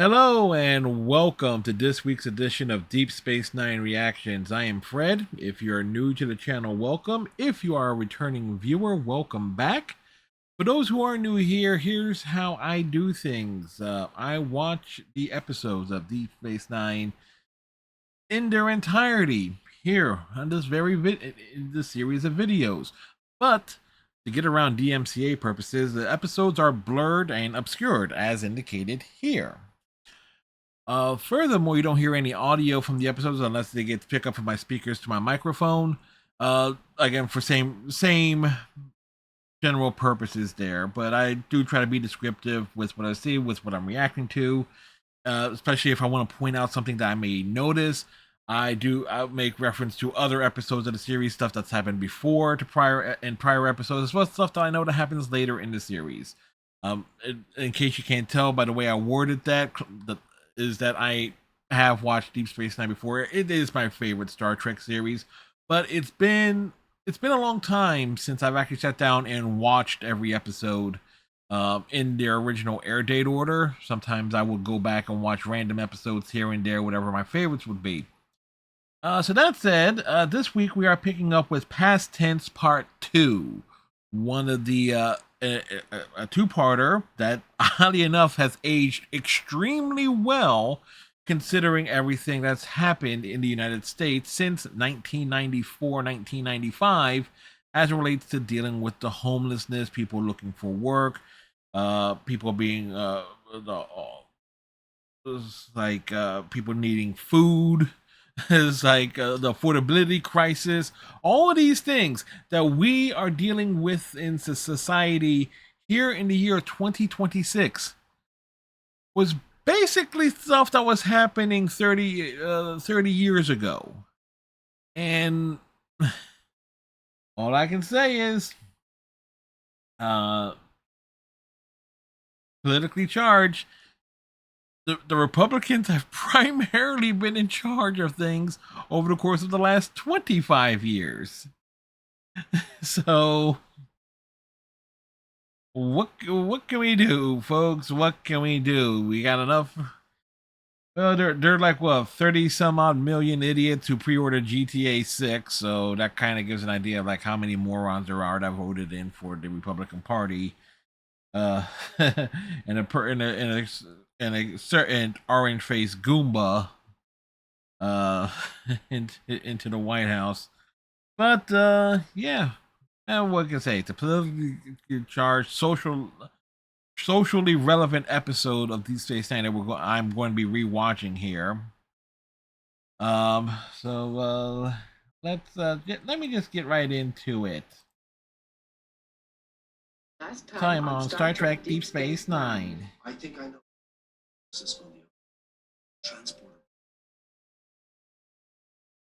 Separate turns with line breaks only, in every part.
Hello and welcome to this week's edition of Deep Space Nine Reactions. I am Fred. If you're new to the channel, welcome. If you are a returning viewer, welcome back. For those who are new here, here's how I do things. I watch the episodes of Deep Space Nine in their entirety here on this this series of videos. But to get around DMCA purposes, the episodes are blurred and obscured as indicated here. Furthermore, you don't hear any audio from the episodes unless they get picked up from my speakers to my microphone. Again, for same general purposes there, but I do try to be descriptive with what I see, with what I'm reacting to, especially if I want to point out something that I may notice. I make reference to other episodes of the series, stuff that's happened before to prior episodes, as well as stuff that I know that happens later in the series. In case you can't tell by the way I worded that, is that I have watched Deep Space Nine before. It is my favorite Star Trek series, but it's been a long time since I've actually sat down and watched every episode in their original air date order. Sometimes I will go back and watch random episodes here and there, whatever my favorites would be. So that said, this week we are picking up with Past Tense Part 2, one of the a two-parter that, oddly enough, has aged extremely well considering everything that's happened in the United States since 1994, 1995, as it relates to dealing with the homelessness, people looking for work, people being people needing food. It's like the affordability crisis, all of these things that we are dealing with in society here in the year 2026 was basically stuff that was happening 30 years ago. And all I can say is uh, politically charged. The Republicans have primarily been in charge of things over the course of the last 25 years. So what can we do, folks? What can we do? We got enough. Well, they're like what 30 some odd million idiots who pre-ordered GTA 6, so that kind of gives an idea of like how many morons there are that voted in for the Republican Party. And a certain orange faced Goomba uh into the White House. But yeah, and what can I say? It's a politically charged, socially relevant episode of Deep Space Nine that I'm going to be rewatching here. So let me just get right into it.
Last
Time on Star Trek Deep Space Nine.
I think I know Cisco transporter.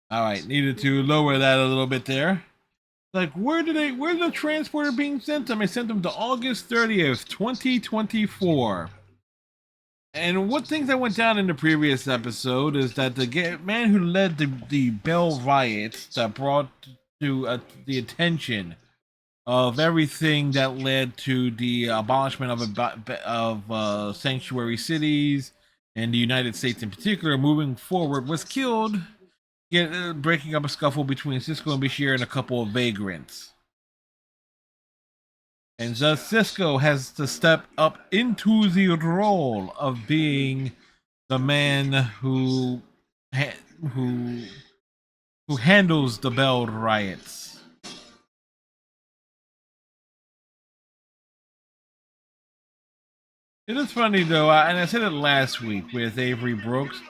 All right, needed to lower that a little bit there. Like, where's the transporter being sent them? I sent them to August 30th, 2024. And one thing that went down in the previous episode is that the man who led the Bell riots that brought to the attention of everything that led to the abolishment of sanctuary cities and the United States in particular moving forward was killed, breaking up a scuffle between Cisco and Bashir and a couple of vagrants. And thus Cisco has to step up into the role of being the man who who handles the Bell riots. It is funny though, and I said it last week with Avery Brooks,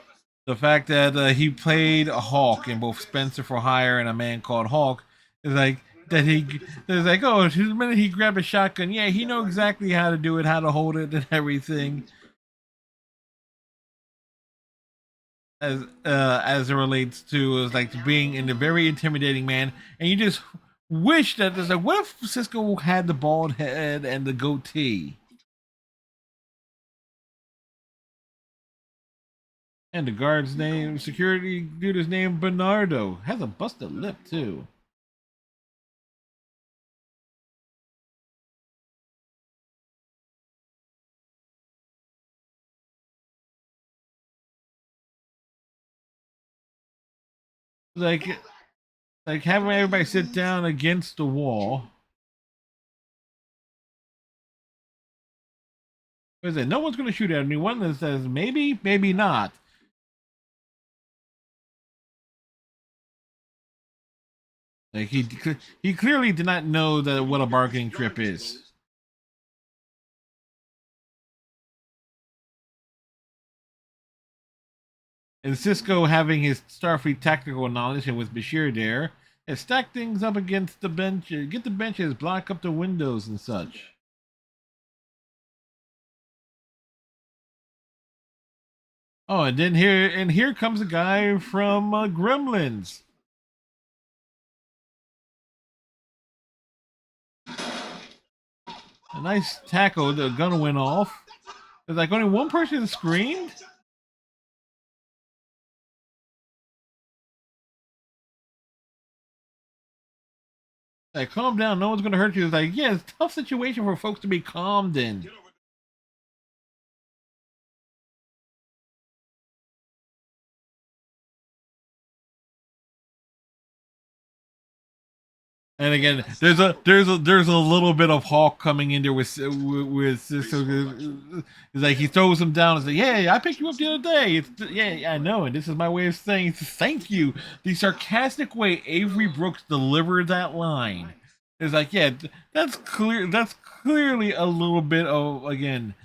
the fact that he played a Hawk in both Spencer for Hire and A Man Called Hawk is like that he is like, oh, the minute he grabbed a shotgun, yeah, he know exactly how to do it, how to hold it, and everything. As it relates to is like being in a very intimidating man, and you just wish that there's like, what if Cisco had the bald head and the goatee? And the guard's name, security dude is named Bernardo. Has a busted lip too. like having everybody sit down against the wall. What is it? No one's going to shoot at anyone. That says maybe, maybe not. Like he clearly did not know that what a bargaining trip is. And Cisco, having his Starfleet tactical knowledge, and with Bashir there, has stacked things up against the bench, get the benches, block up the windows and such. Oh, and then here comes a guy from Gremlins. A nice tackle. The gun went off. There's like only one person screamed. Like, calm down. No one's gonna hurt you. It's like, yeah, it's a tough situation for folks to be calmed in. And again, there's a little bit of Hawk coming in there with Cisco. It's like he throws him down and says, "Yeah, I picked you up the other day. Yeah, I know, and this is my way of saying thank you." The sarcastic way Avery Brooks delivered that line is like, yeah, that's clear. That's clearly a little bit of, again,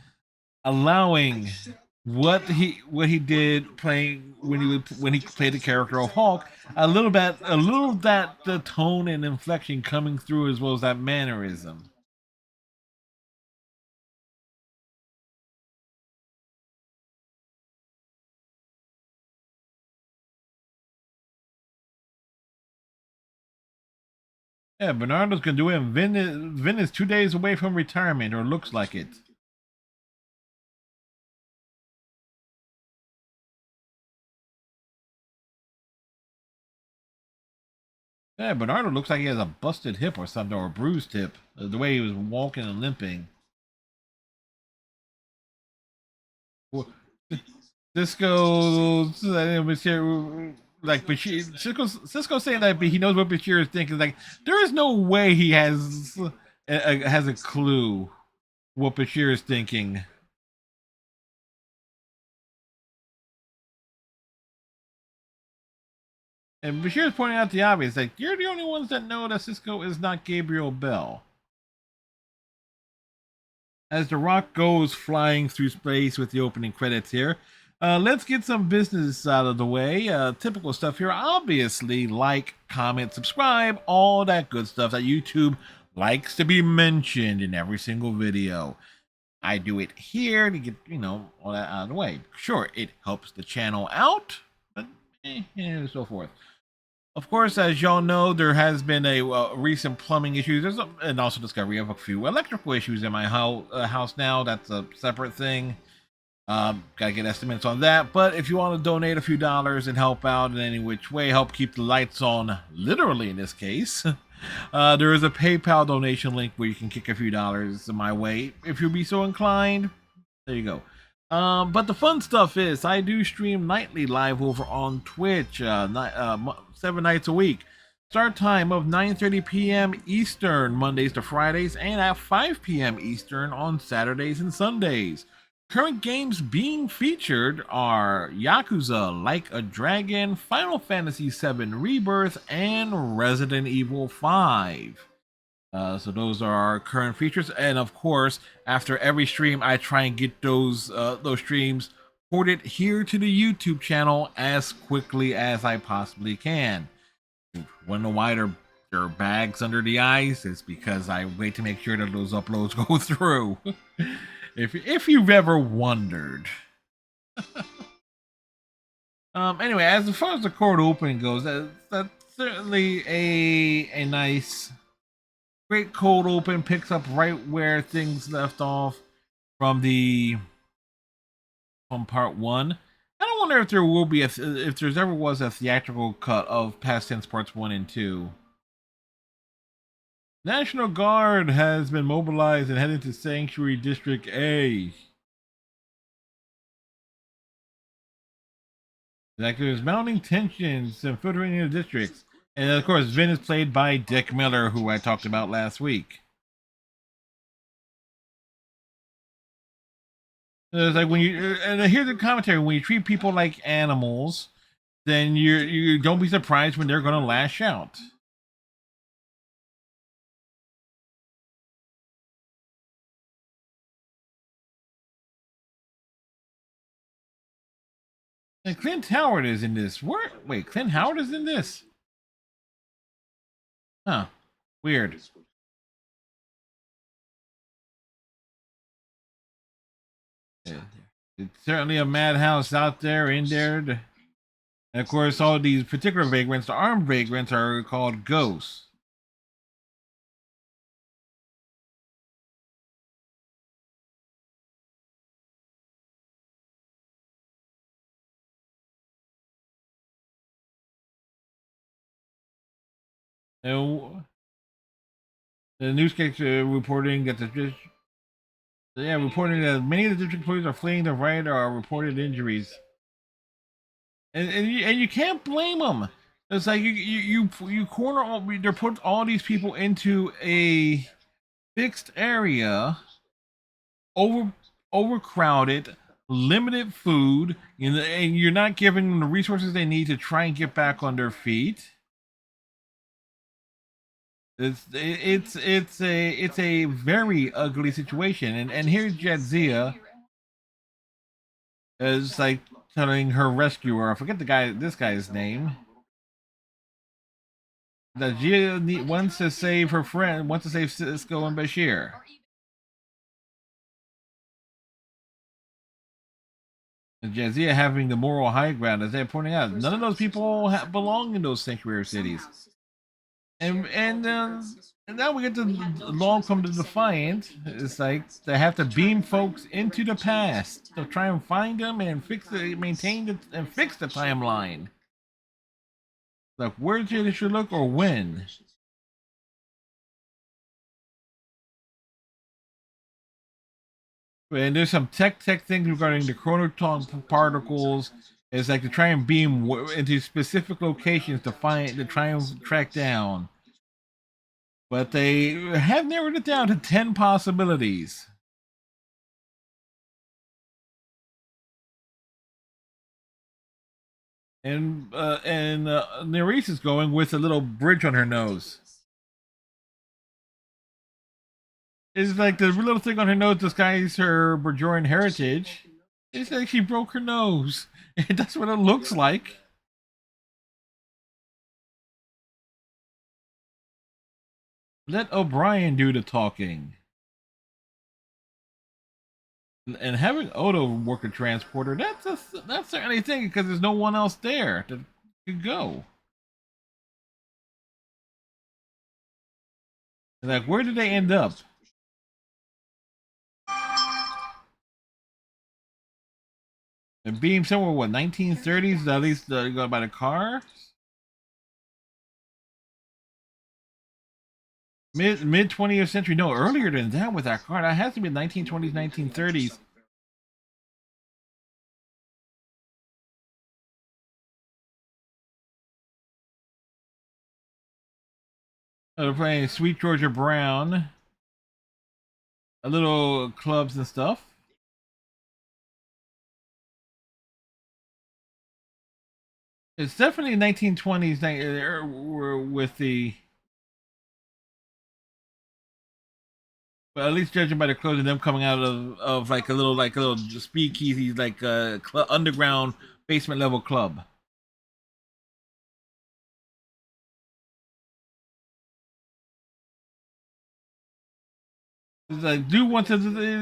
allowing what he did playing when he played the character of Hulk, a little that the tone and inflection coming through, as well as that mannerism. Yeah, Bernardo's gonna do it, and Vin is 2 days away from retirement, or looks like it. Yeah, Bernardo looks like he has a busted hip or something, or a bruised hip, the way he was walking and limping. Cisco, like Bashir, Cisco saying that he knows what Bashir is thinking. Like, there is no way he has a clue what Bashir is thinking. And Bashir is pointing out the obvious. Like, you're the only ones that know that Cisco is not Gabriel Bell. As the rock goes flying through space with the opening credits here, let's get some business out of the way. Typical stuff here. Obviously, like, comment, subscribe, all that good stuff that YouTube likes to be mentioned in every single video. I do it here to get, all that out of the way. Sure, it helps the channel out, but and so forth. Of course, as y'all know, there has been a recent plumbing issues. And also discovery of a few electrical issues in my house now. That's a separate thing. Gotta get estimates on that. But if you want to donate a few dollars and help out in any which way, help keep the lights on, literally in this case, there is a PayPal donation link where you can kick a few dollars my way if you be so inclined. There you go. But the fun stuff is I do stream nightly live over on Twitch, 7 nights a week. Start time of 9:30 p.m. Eastern, Mondays to Fridays, and at 5 p.m. Eastern on Saturdays and Sundays. Current games being featured are Yakuza Like a Dragon, Final Fantasy VII Rebirth, and Resident Evil 5. So those are our current features, and of course, after every stream, I try and get those streams ported here to the YouTube channel as quickly as I possibly can. Wonder why there are bags under the eyes? It's because I wait to make sure that those uploads go through. if you've ever wondered. Anyway, as far as the cold opening goes, that's certainly a nice. Great cold open, picks up right where things left off from part one. I don't wonder if there will be if there's ever was a theatrical cut of Past Tense parts 1 and 2. National Guard has been mobilized and headed to Sanctuary District A. Like there's mounting tensions and filtering in the districts. And of course, Vin is played by Dick Miller, who I talked about last week. It's like when you and here's the commentary: when you treat people like animals, then you don't be surprised when they're going to lash out. And Clint Howard is in this. Wait, Clint Howard is in this? Huh? Weird. It's certainly a madhouse out there, in there. And of course, all these particular vagrants, the armed vagrants, are called ghosts. And the newscaster reporting that reporting that many of the district police are fleeing the riot or are reported injuries. And you can't blame them. It's like you corner all. They're put all these people into a fixed area, over overcrowded, limited food, and you're not giving them the resources they need to try and get back on their feet. It's a very ugly situation, and here's Jadzia is like telling her rescuer, I forget this guy's name, that Gia wants to save her friend, wants to save Cisco and Bashir. And Jadzia having the moral high ground, as they're pointing out, none of those people belong in those sanctuary cities. And now we get to Long Come to Defiant. It's like they have to beam folks into the past to try and find them and and fix the timeline. Like where they should look or when. And there's some tech things regarding the chronoton particles. It's like to try and beam into specific locations to try and track down. But they have narrowed it down to 10 possibilities. And Nerys is going with a little bridge on her nose. It's like the little thing on her nose disguises her Bajoran heritage. It's like she broke her nose. And that's what it looks like. Let O'Brien do the talking. And having Odo work a transporter, that's certainly thing because there's no one else there to go. And like, where did they end up? And being somewhere, what, 1930s? At least go by the car. Mid 20th century? No, earlier than that with that car. That has to be 1920s, 1930s. They're playing Sweet Georgia Brown. A little clubs and stuff. It's definitely 1920s with the. But at least judging by the clothes of them coming out of like a little speakeasy, like a underground basement level club. It's like, dude wants to.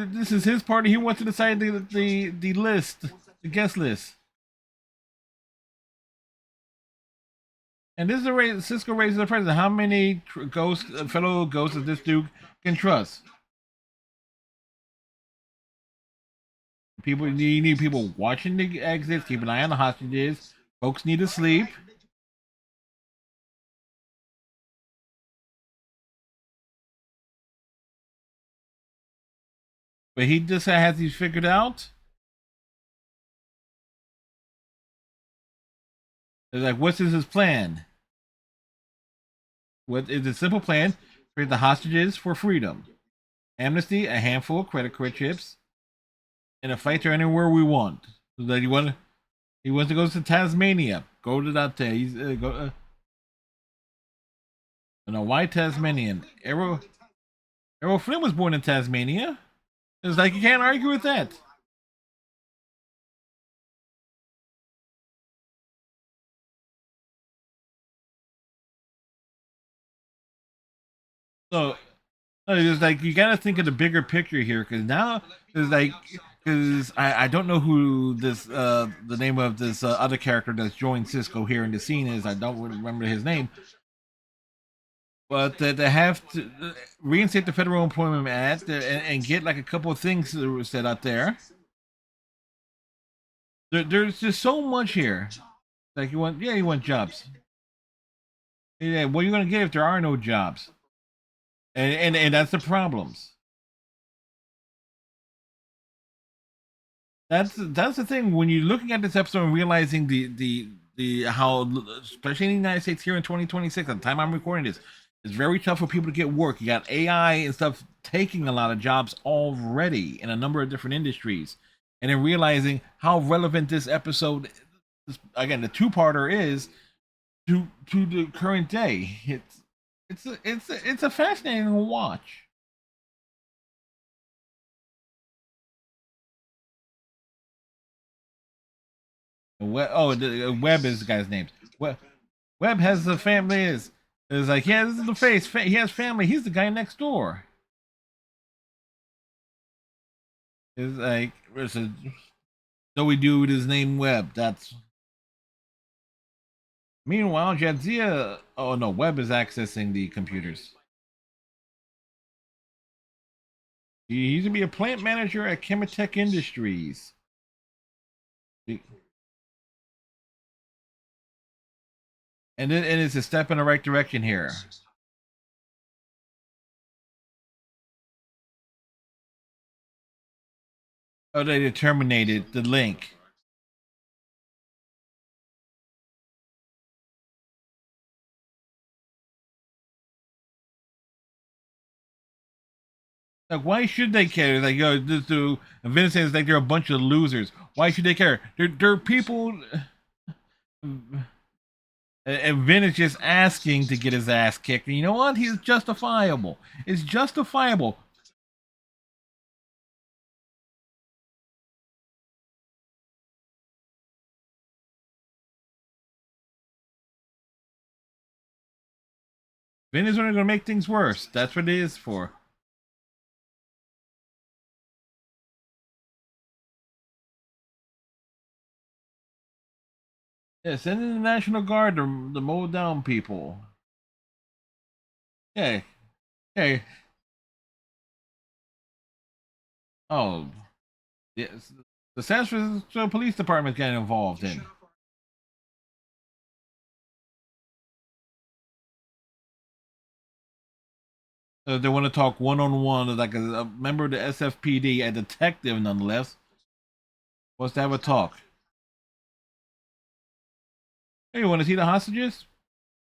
This is his party. He wants to decide the list, the guest list. And this is the way Cisco raises the president. How many fellow ghosts of this duke can trust? You need people watching the exits, keep an eye on the hostages. Folks need to sleep. But he just has these figured out. It's like, what's his plan? What is the simple plan? Trade the hostages for freedom. Amnesty, a handful of credit card chips, and a flight to anywhere we want. So that he wants to go to Tasmania. Go to that. He's go. No, why Tasmanian? Errol Flynn was born in Tasmania. It's like you can't argue with that. So it's like you got to think of the bigger picture here, because now it's like because I don't know who this the name of this other character that's joined Cisco here in the scene is. I don't remember his name, but they have to reinstate the Federal Employment Act and get like a couple of things set up there. There's just so much here. Like you want jobs. Yeah, what are you gonna get if there are no jobs? And that's the problems. That's the thing when you're looking at this episode and realizing the how, especially in the United States here in 2026 at the time I'm recording this, it's very tough for people to get work. You got AI and stuff taking a lot of jobs already in a number of different industries, and then realizing how relevant this episode, again, the two-parter is to the current day. It's a fascinating watch. Webb is the guy's name. Webb has the family. Is like, yeah, this is the face. He has family. He's the guy next door. Is like, there's a Joey dude is named Webb. That's. Meanwhile, Jadzia. Oh no, Webb is accessing the computers. He's gonna be a plant manager at Chemetech Industries. And it's a step in the right direction here. Oh, they terminated the link. Like, why should they care? Like, this dude, and Vincent is like they're a bunch of losers. Why should they care? They're people. And Vin is just asking to get his ass kicked. And you know what? He's justifiable. It's justifiable. Vin is only going to make things worse. That's what it is for. Yeah, send in the National Guard to mow down people. Yeah. Hey. Oh. Yes. The San Francisco Police Department getting involved in. They want to talk one-on-one, like a member of the SFPD, a detective nonetheless. Wants to have a talk. Hey, you want to see the hostages?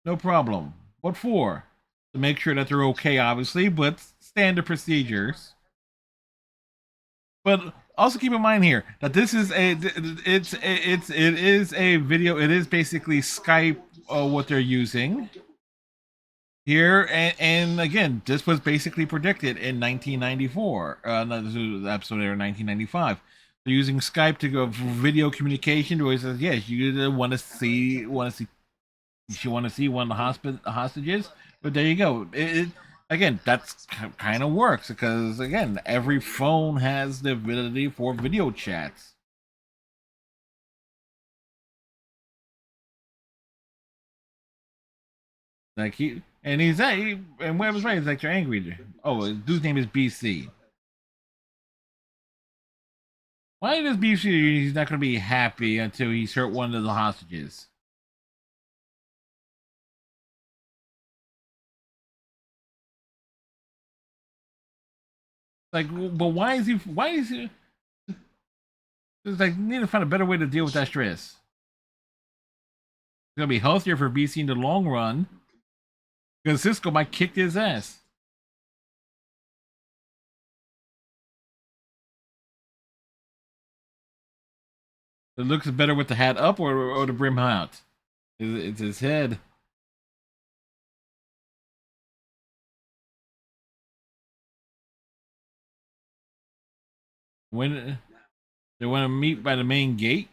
No problem. What for? To make sure that they're okay, obviously, but standard procedures. But also keep in mind here that this is it is a video. It is basically Skype what they're using here, and again, this was basically predicted in 1994. This was the episode there in 1995. They're using Skype to go for video communication. Where it says, yes, you want to see one of the hostages. But there you go. Again, that's kind of works because again, every phone has the ability for video chats. Like and Webb was right. He's like, you're angry. Oh, his dude's name is BC. Why does BC? He's not going to be happy until he's hurt one of the hostages. Like, but why is he? Why is he? It's like, you need to find a better way to deal with that stress. gonna be healthier for BC in the long run because Cisco might kick his ass. It looks better with the hat up or the brim out. It's his head. When they want to meet by the main gate,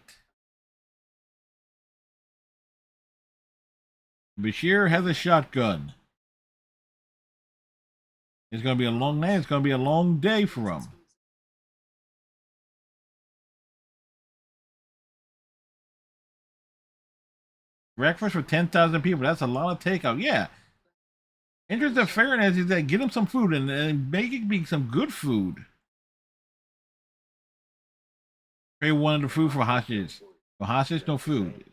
Bashir has a shotgun. It's gonna be a long night. It's gonna be a long day for him. Breakfast for 10,000 people. That's a lot of takeout. Yeah. Interest of fairness is that get them some food and make it be some good food. They wanted the food for hostages. For hostages, no food.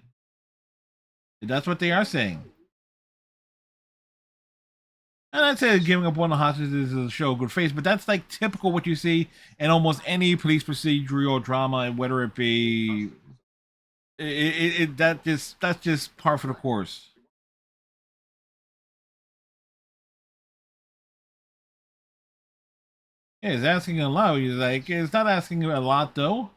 That's what they are saying. And I'd say giving up one of the hostages is a show of good face, but that's like typical what you see in almost any police procedural drama, and whether it be that's just par for the course. Yeah, it's asking a lot. He's like, it's not asking a lot though.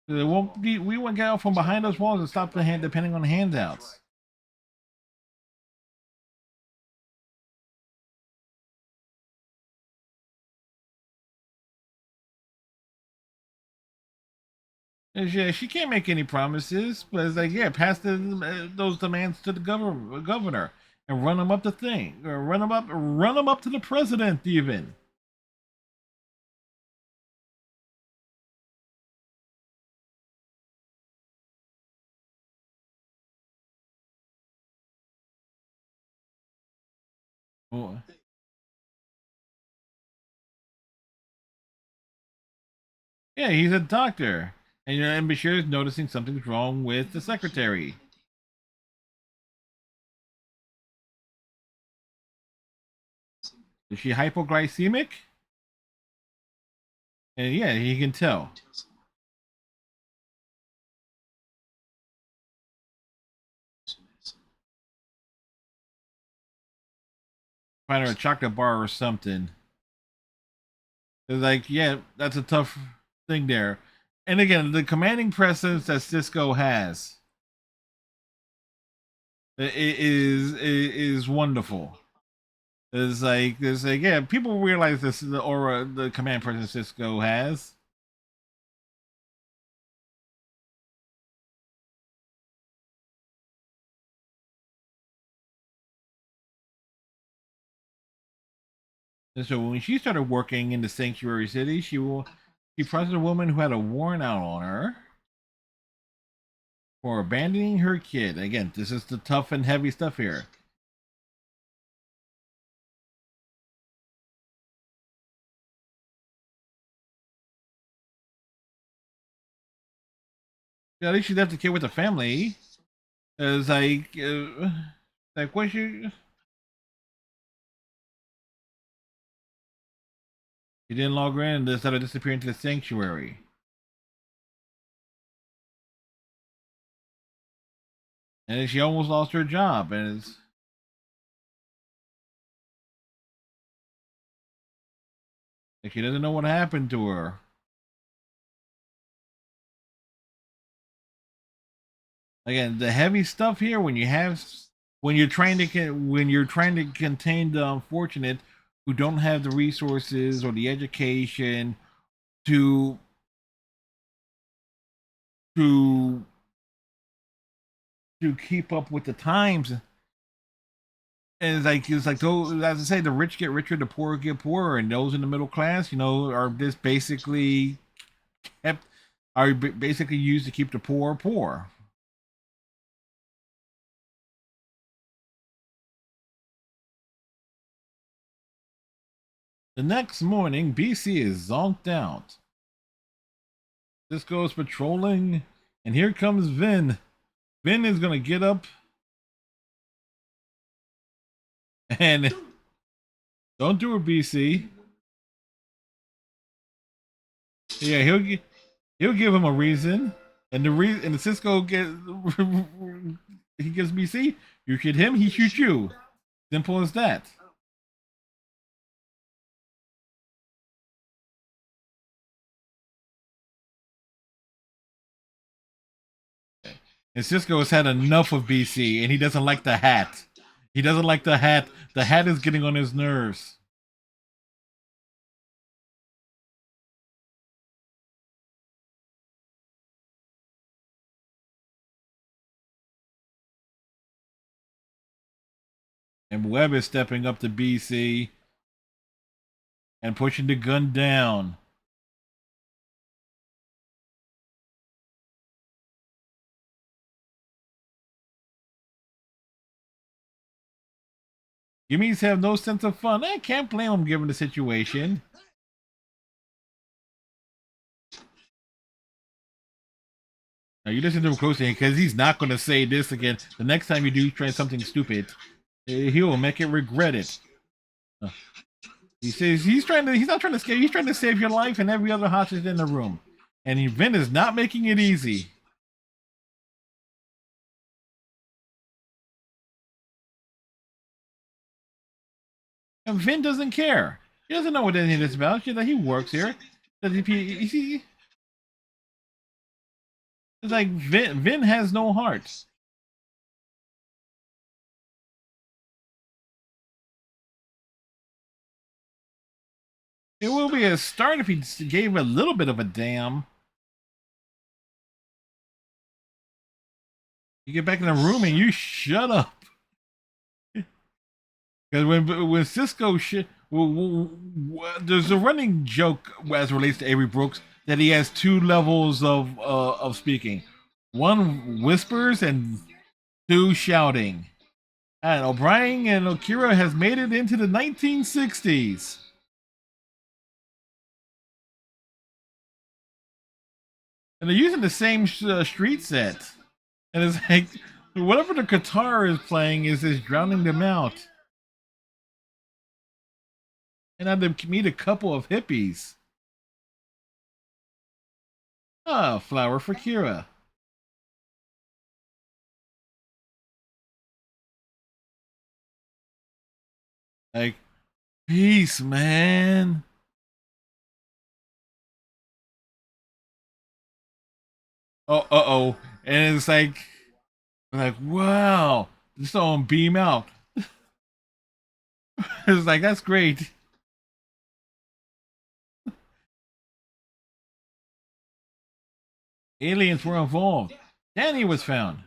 It won't be, we won't get out from behind those walls and stop the hand depending on the handouts. And she can't make any promises, but it's like, yeah, pass those demands to the governor and run them up the thing, or run them up to the president even. Oh. Yeah, he's a doctor, and Bashir is noticing something's wrong with the secretary. Is she hypoglycemic? And yeah, he can tell. Find her a chocolate bar or something. It's like, yeah, that's a tough thing there. And again, the commanding presence that Cisco has is wonderful. It's like, yeah, people realize this is the aura, the command presence Cisco has. And so when she started working in the sanctuary city, she processed a woman who had a warrant out on her for abandoning her kid. Again, this is the tough and heavy stuff here. Yeah, at least she left the kid with the family. It's like what she didn't log her in and decided to disappear into the sanctuary. And then she almost lost her job, and it's like she doesn't know what happened to her. Again, the heavy stuff here when you're trying to contain the unfortunate who don't have the resources or the education to to to keep up with the times. And it's like those, as I say, the rich get richer, the poor get poorer, and those in the middle class, are just basically kept are basically used to keep the poor poor. The next morning, BC is zonked out. Cisco's patrolling, and here comes Vin. Vin is gonna get up and don't do it, BC. Yeah, he'll give him a reason, and the Cisco he gives BC. You shoot him, he shoots you. Simple as that. And Cisco has had enough of BC, and he doesn't like the hat. He doesn't like the hat. The hat is getting on his nerves. And Webb is stepping up to BC and pushing the gun down. Gimmies have no sense of fun. I can't blame him given the situation. Now you listen to him closely because he's not going to say this again. The next time you do try something stupid, he will make it regret it. He says he's not trying to scare you. He's trying to save your life and every other hostage in the room. And Vin is not making it easy. And Vin doesn't care. He doesn't know what any of this is about. He works here. It's like Vin has no heart. It will be a start if he gave a little bit of a damn. You get back in the room and you shut up. Because when Cisco there's a running joke as relates to Avery Brooks that he has two levels of speaking. One whispers and two shouting. And O'Brien and Okira has made it into the 1960s. And they're using the same street set. And it's like, whatever the guitar is playing is drowning them out. And I'd meet a couple of hippies. Ah, flower for Kira. Like, peace, man. Oh. And it's like, wow. Just saw him beam out. It's like, that's great. Aliens were involved. Danny was found.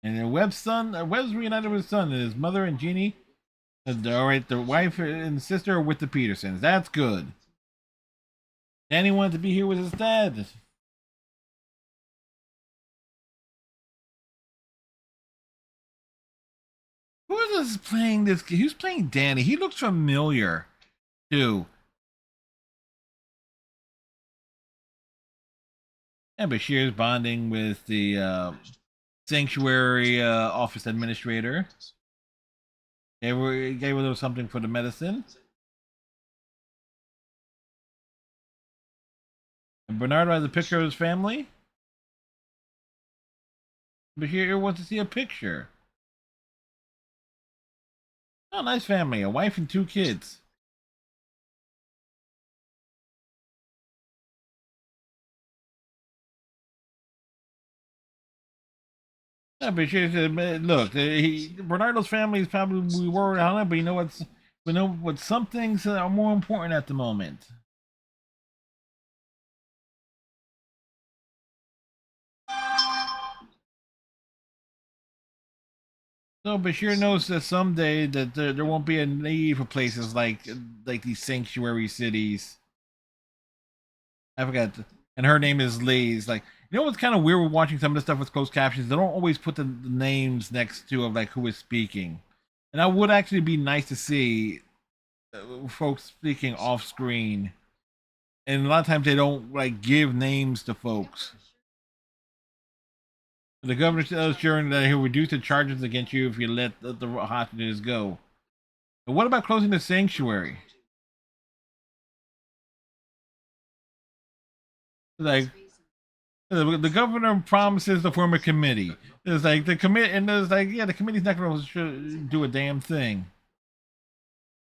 And then Webb's reunited with his son and his mother and Jeannie. All right, the wife and sister are with the Petersons. That's good. Danny wanted to be here with his dad. Who is playing this? Who's playing Danny? He looks familiar, too. And Bashir's bonding with the sanctuary office administrator. Gave her a little something for the medicine. And Bernardo has a picture of his family. Bashir wants to see a picture. Oh, nice family. A wife and two kids. Yeah, Bashir said, look, Bernardo's family is probably worried on it, but you know what? Some things are more important at the moment. So Bashir knows that someday that there won't be a need for places like these sanctuary cities. I forgot, and her name is Liz. Like, you know what's kind of weird with watching some of the stuff with closed captions? They don't always put the names next to of like who is speaking, and that would actually be nice to see folks speaking off screen. And a lot of times they don't like give names to folks. The governor tells Sharon that he'll reduce the charges against you if you let the hostages go. But what about closing the sanctuary? Like, The governor promises to form a committee. It's like the commit, and it's like, yeah, the committee's not going to do a damn thing.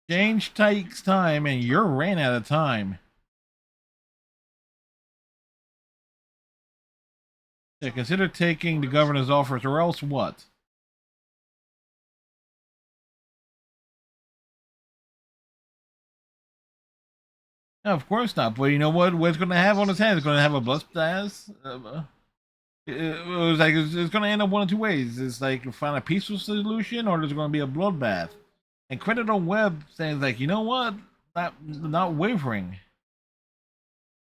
Change takes time, and you're ran out of time. Yeah, consider taking the governor's offers, or else what? No, of course not. But you know what? What's going to have on his hands? It's going to have a blood splash. It was like it's going to end up one of two ways. It's like find a peaceful solution, or there's going to be a bloodbath. And credit on Webb saying like, you know what? Not wavering.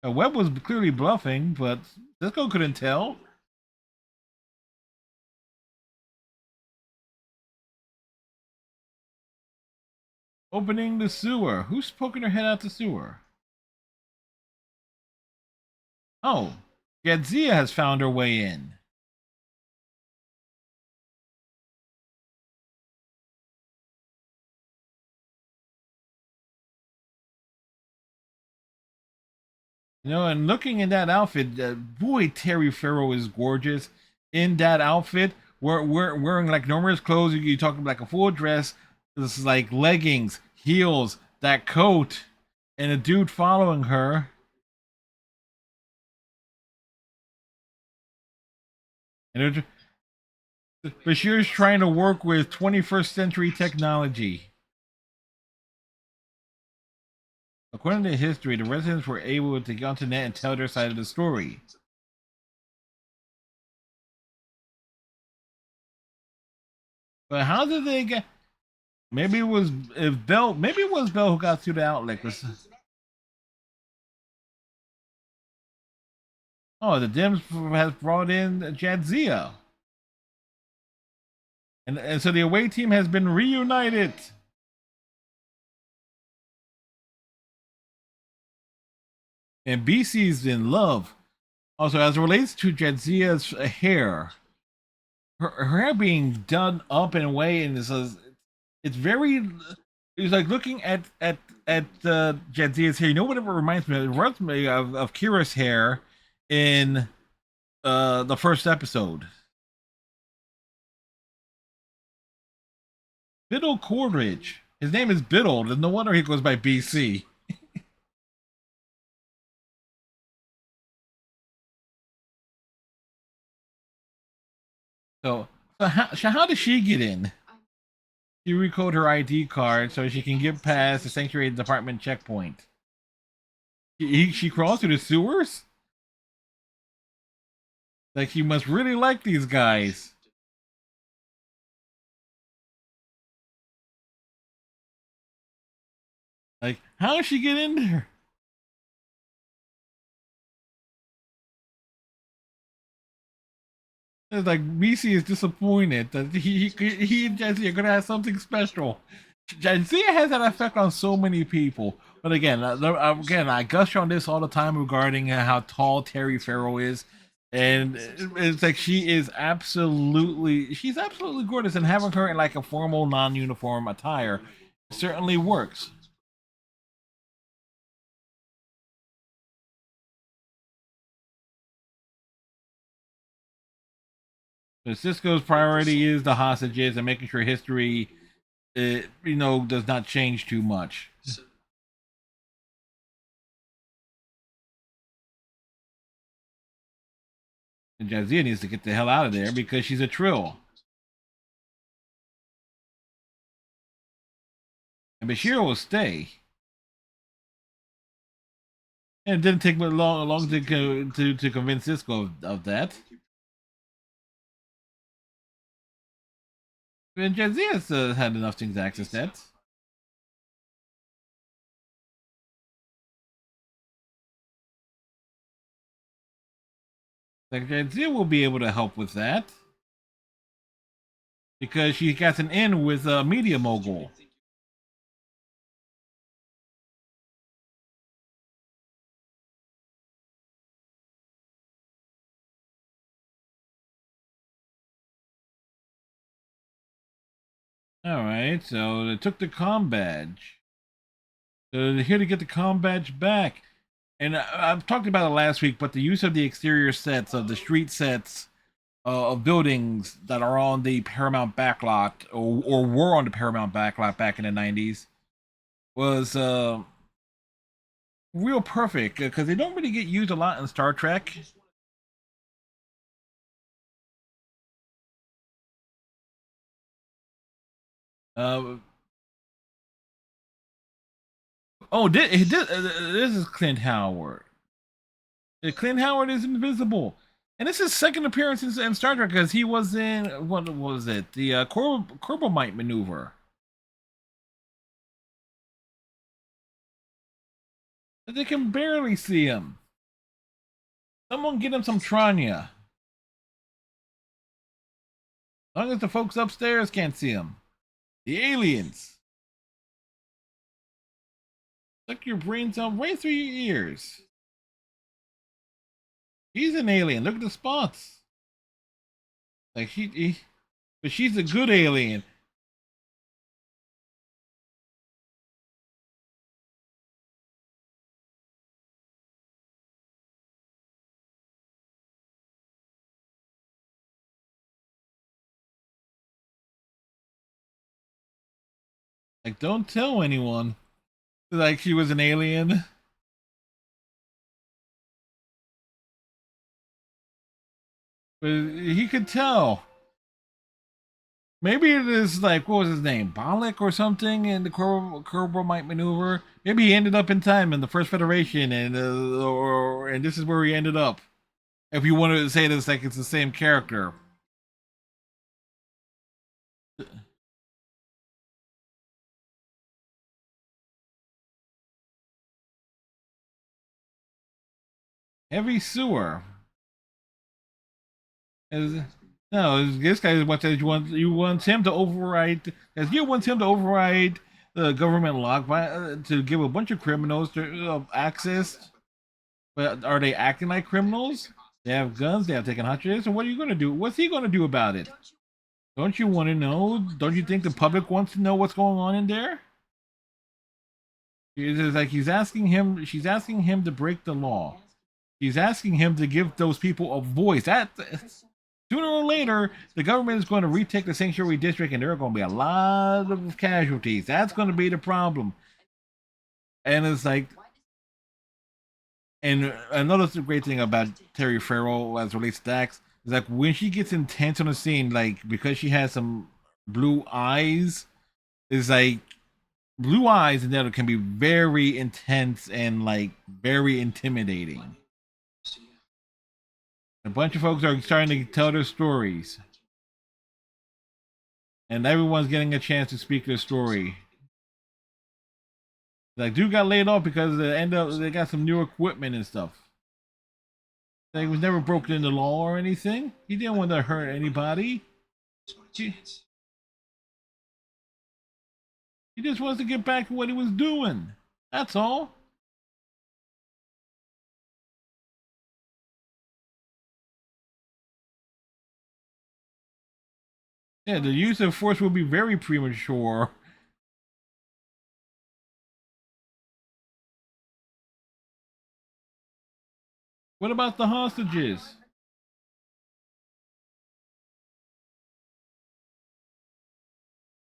Webb was clearly bluffing, but Cisco couldn't tell. Opening the sewer. Who's poking her head out the sewer? Oh, Jadzia has found her way in. You know, and looking in that outfit, boy, Terry Farrell is gorgeous in that outfit. Wearing like Norma's clothes. You talking like a full dress. This is like leggings, heels, that coat, and a dude following her. And Bashir's trying to work with 21st century technology. According to history, the residents were able to get onto the net and tell their side of the story. But how did they get? Maybe it was if Bell. Maybe it was Bell who got through the outlet. Oh, the Dims has brought in Jadzia, and so the away team has been reunited. And BC's in love. Also, as it relates to Jadzia's hair, her hair being done up in a way, and it's very. It's like looking at Jadzia's hair. You know what it reminds me of? It reminds me of Kira's hair in the first episode. Biddle Coolidge. His name is Biddle. No wonder he goes by BC. So how did she get in? She recoded her ID card so she can get past the Sanctuary Department checkpoint. She crawls through the sewers? Like, you must really like these guys. Like, how did she get in there? It's like BC is disappointed that he and Jesse are gonna have something special. Jesse has that effect on so many people. But again, I gush on this all the time regarding how tall Terry Farrell is, and it's like she's absolutely gorgeous, and having her in like a formal non-uniform attire certainly works. But Cisco's priority is the hostages and making sure history, does not change too much. And Jadzia needs to get the hell out of there because she's a trill. And Bashir will stay. And it didn't take long to convince Cisco of that. And Jadzia's had enough things to access that. Like Jadzia will be able to help with that because she got an in with a media mogul. All right, so they took the com badge. So they're here to get the com badge back. And I've talked about it last week, but the use of the exterior sets of the street sets of buildings that are on the Paramount backlot or were on the Paramount backlot back in the 90s was real perfect because they don't really get used a lot in Star Trek. Uh, this is Clint Howard. Clint Howard is invisible. And this is his second appearance in Star Trek because he was in, what was it? The Corbomite maneuver. They can barely see him. Someone get him some Tranya. As long as the folks upstairs can't see him. The aliens. Suck your brains out right through your ears. He's an alien. Look at the spots. Like but she's a good alien. Like, don't tell anyone. Like she was an alien. But he could tell. Maybe it is like, what was his name? Bollock or something in the Corbomite maneuver. Maybe he ended up in time in the First Federation, and and this is where he ended up. If you wanted to say this like it's the same character. Heavy sewer. As, no, this guy wants you want him to override as you want him to override the government lock to give a bunch of criminals access. But are they acting like criminals? They have guns. They have taken hostages. And what are you going to do? What's he going to do about it? Don't you want to know? Don't you think the public wants to know what's going on in there? It's like she's asking him to break the law. She's asking him to give those people a voice. That sooner or later, the government is going to retake the sanctuary district, and there are going to be a lot of casualties. That's going to be the problem. And it's like, and another great thing about Terry Farrell as relates to Dax is like when she gets intense on the scene, like because she has some blue eyes, is like blue eyes and that can be very intense and like very intimidating. A bunch of folks are starting to tell their stories, and everyone's getting a chance to speak their story. Like dude got laid off because they got some new equipment and stuff. Like, he was never broken into law or anything. He didn't want to hurt anybody. He just wants to get back to what he was doing. That's all. Yeah, the use of force will be very premature. What about the hostages?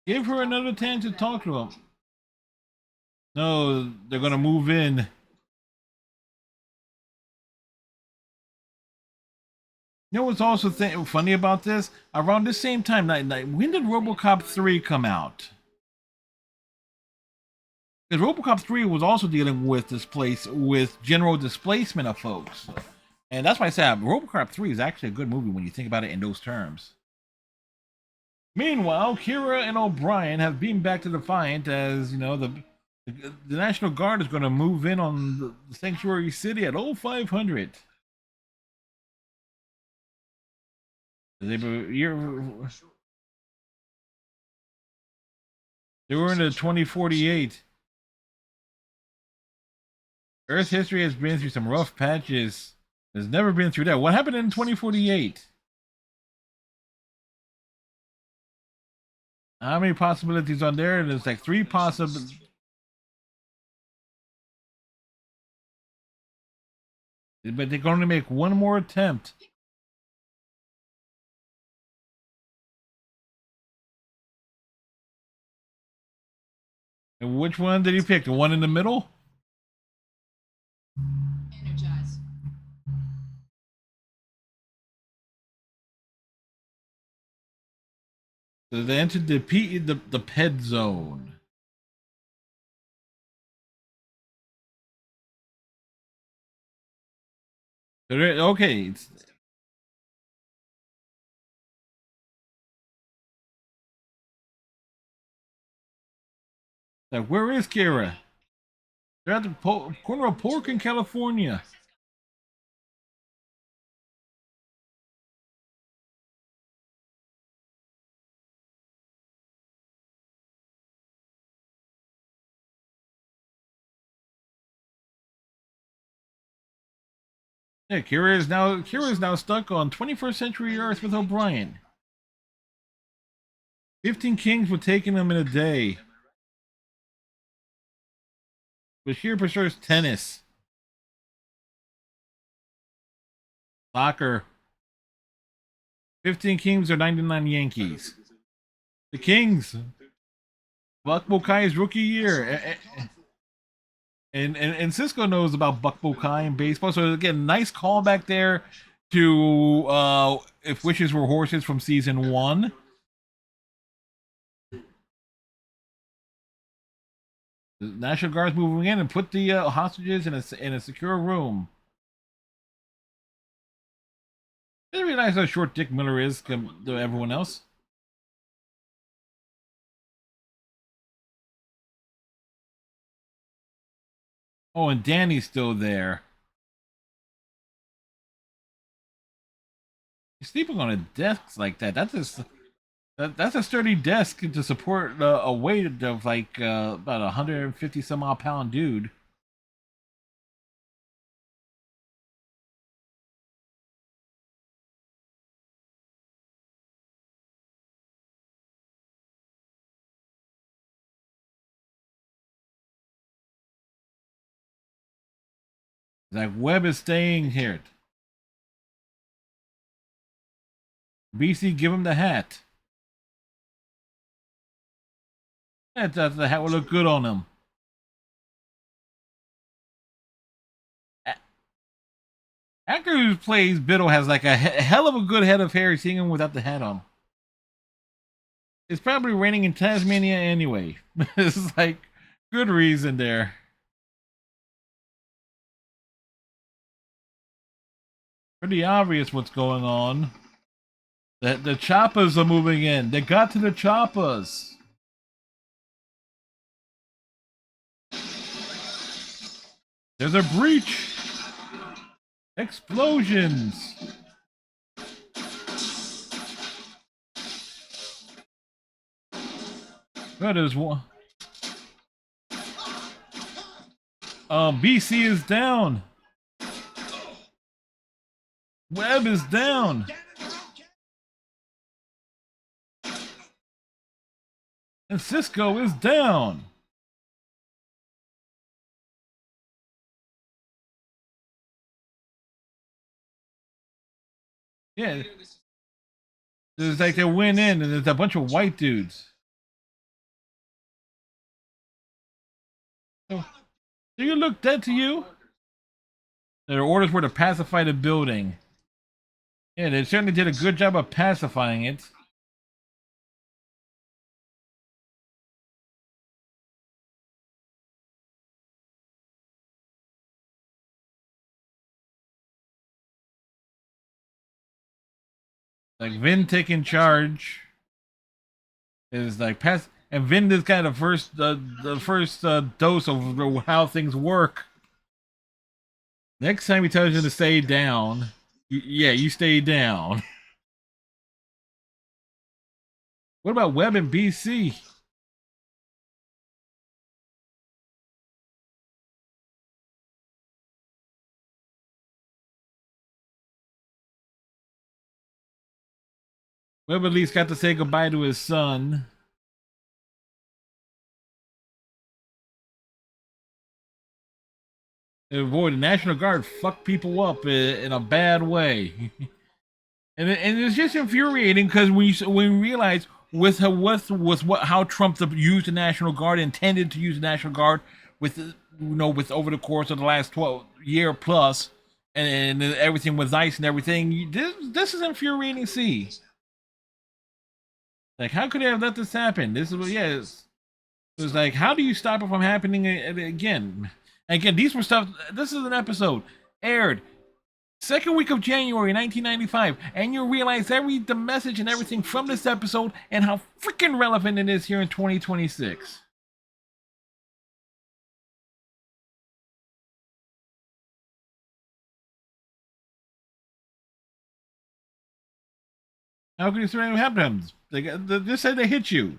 Give her another chance to talk to them. No, they're gonna move in. You know what's also funny about this? Around the same time, when did RoboCop 3 come out? Because RoboCop 3 was also dealing with with general displacement of folks. And that's why I said RoboCop 3 is actually a good movie when you think about it in those terms. Meanwhile, Kira and O'Brien have been back to Defiant as, the National Guard is going to move in on the Sanctuary City at 0500. They were in the 2048. Earth history has been through some rough patches. It's never been through that. What happened in 2048? How many possibilities on there? There's like three possible. But they can only make one more attempt. And which one did he pick? The one in the middle?
Energize.
So they entered the ped zone. Okay. Like, where is Kira? They're at the corner of Pork in California. Yeah, Kira is now stuck on 21st century Earth with O'Brien. 15 kings were taking him in a day. Bashir prefers tennis. Soccer. 15 kings or 99 Yankees. The Kings. Buck Bokai's rookie year. And Cisco knows about Buck Bokai in baseball. So again, nice callback there to If Wishes Were Horses from season 1. The National Guard's moving in and put the hostages in a secure room. I didn't realize how short Dick Miller is to everyone else. Oh, and Danny's still there. He's sleeping on a desk like that. That's a sturdy desk to support a weight of like about 150 some odd pound dude. Like Webb is staying here. BC, give him the hat. The hat would look good on him. Actor who plays Biddle has like a hell of a good head of hair, seeing him without the hat on. It's probably raining in Tasmania anyway. This is like good reason there. Pretty obvious what's going on. The choppers are moving in. They got to the choppers. There's a breach. Explosions. That is one. BC is down. Webb is down. And Cisco is down. Yeah. There's like they went in and there's a bunch of white dudes. So, do you look dead to you? Their orders were to pacify the building. Yeah, they certainly did a good job of pacifying it. Like Vin taking charge is like pass, and Vin is kind of the first dose of how things work. Next time he tells you to stay down, yeah, you stay down. What about Webb and BC? Webb at least got to say goodbye to his son. Boy, the National Guard fucked people up in a bad way. And it's just infuriating because when you realize how Trump used the National Guard, intended to use the National Guard with over the course of the last 12 year plus, and everything with ICE and everything. This is infuriating to see. Like, how could they have let this happen? This is it was like, how do you stop it from happening again? Again, these were stuff. This is an episode aired second week of January 1995, and you realize the message and everything from this episode and how freaking relevant it is here in 2026. How could you say what happened to them? They just said they hit you.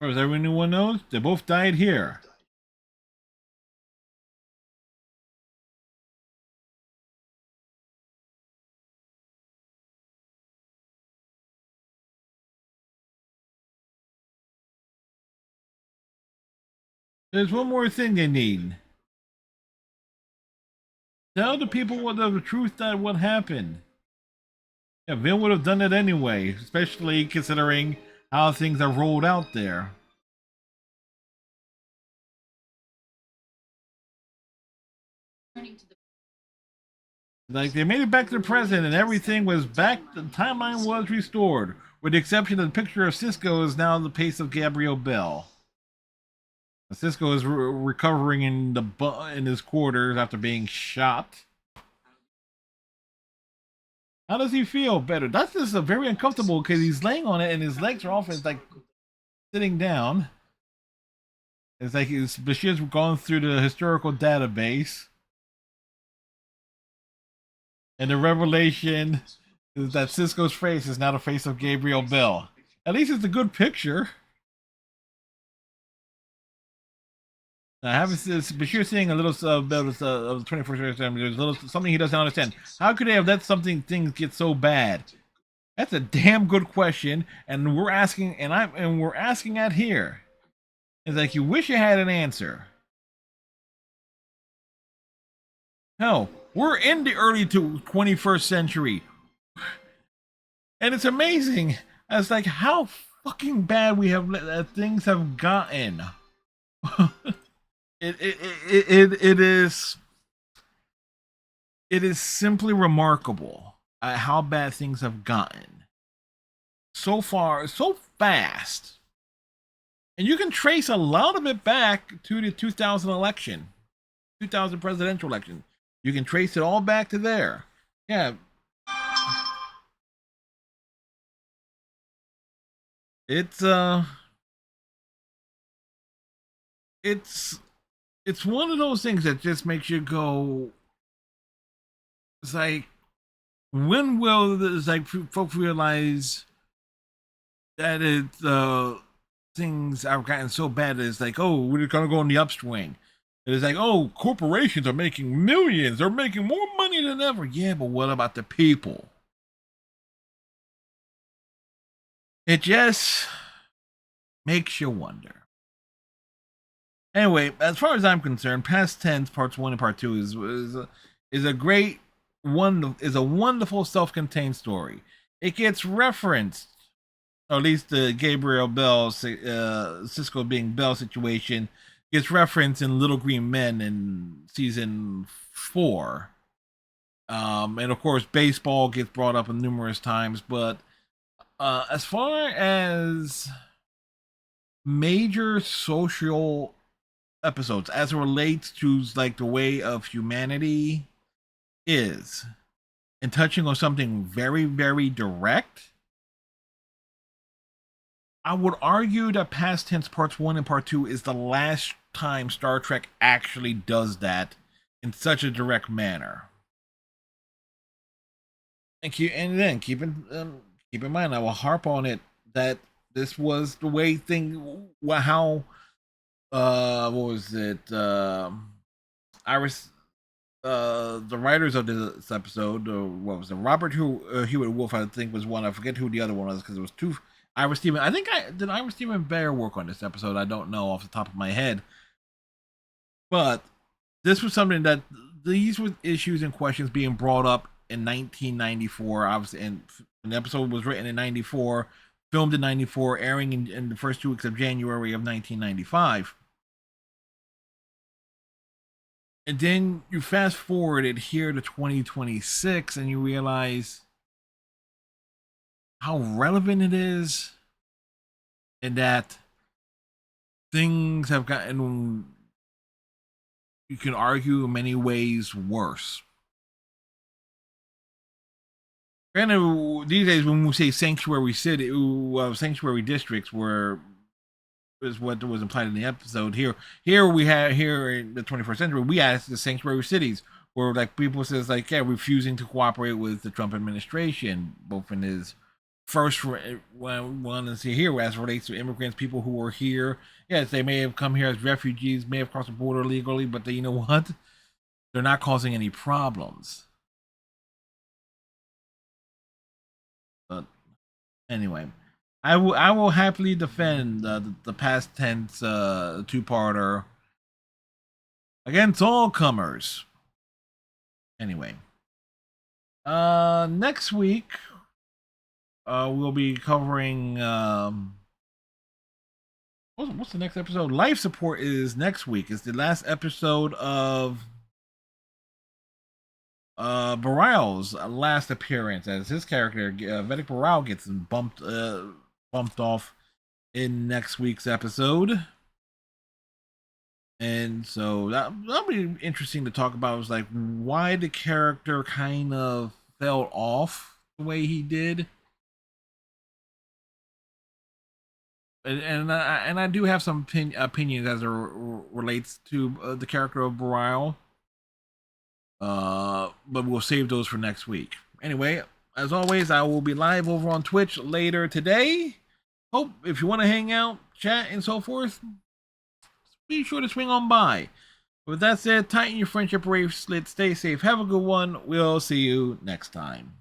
Or as everyone knows, they both died here. There's one more thing they need. Tell the people the truth that what happened. Yeah, Vin would have done it anyway, especially considering how things are rolled out there. Like, they made it back to the present and everything was back, the timeline was restored, with the exception of the picture of Cisco is now the face of Gabriel Bell. Cisco is recovering in his quarters after being shot. How does he feel better? That's just very uncomfortable because he's laying on it and his legs are off. It's like sitting down. It's like Bashir's gone through the historical database. And the revelation is that Cisco's face is now the face of Gabriel Bell. At least it's a good picture. I haven't Bashir seeing a little bit of the 21st century. There's a little something he doesn't understand. How could they have let things get so bad? That's a damn good question, and we're asking, and we're asking at here. It's like you wish you had an answer. Hell, we're in the early 21st century, and it's amazing. It's like how fucking bad things have gotten. It is simply remarkable at how bad things have gotten so far, so fast. And you can trace a lot of it back to the 2000 election, 2000 presidential election. You can trace it all back to there. Yeah. It's one of those things that just makes you go, it's like, when will this, like, folks realize that things have gotten so bad that it's like, oh, we're gonna go in the upswing. It's like, oh, corporations are making millions, they're making more money than ever. Yeah, but what about the people? It just makes you wonder. Anyway, as far as I'm concerned, Past Tense Parts 1 and Part 2 is a great wonderful self-contained story. It gets referenced, or at least the Gabriel Bell, Cisco being Bell situation gets referenced in Little Green Men in season 4. And of course, baseball gets brought up numerous times, but as far as major social episodes as it relates to like the way of humanity is, and touching on something very, very direct, I would argue that Past Tense Parts 1 and Part 2 is the last time Star Trek actually does that in such a direct manner. And keep in mind, I will harp on it that this was the way how what was it? Iris the writers of this episode, what was it? Robert Hewitt Wolf, I think, was one. I forget who the other one was because it was two. Ira Steven. I think I did. Ira Steven Bear work on this episode. I don't know off the top of my head, but this was something that these were issues and questions being brought up in 1994. Obviously, and the episode was written in '94, filmed in '94, airing in the first 2 weeks of January of 1995. And then you fast forward it here to 2026 and you realize how relevant it is and that things have gotten, you can argue, in many ways worse. Granted, these days when we say sanctuary city, sanctuary districts were is what was implied in the episode. Here we have here in the 21st century, we ask the sanctuary cities, where like people says like, yeah, refusing to cooperate with the Trump administration, both in his first one and see here as relates to immigrants, people who are here. Yes, they may have come here as refugees, may have crossed the border legally, but you know what? They're not causing any problems. But anyway, I will happily defend the past tense two-parter against all comers. Anyway, next week we'll be covering what's the next episode? Life Support is next week. It's the last episode of Bareilles' last appearance, as his character Vedic Bareil gets bumped off in next week's episode. And so that'll be interesting to talk about, is like why the character kind of fell off the way he did. And I do have some opinions as it relates to the character of Bareil. But we'll save those for next week. Anyway, as always, I will be live over on Twitch later today. Hope if you want to hang out, chat, and so forth, be sure to swing on by. With that said, tighten your friendship bracelet, stay safe, have a good one. We'll see you next time.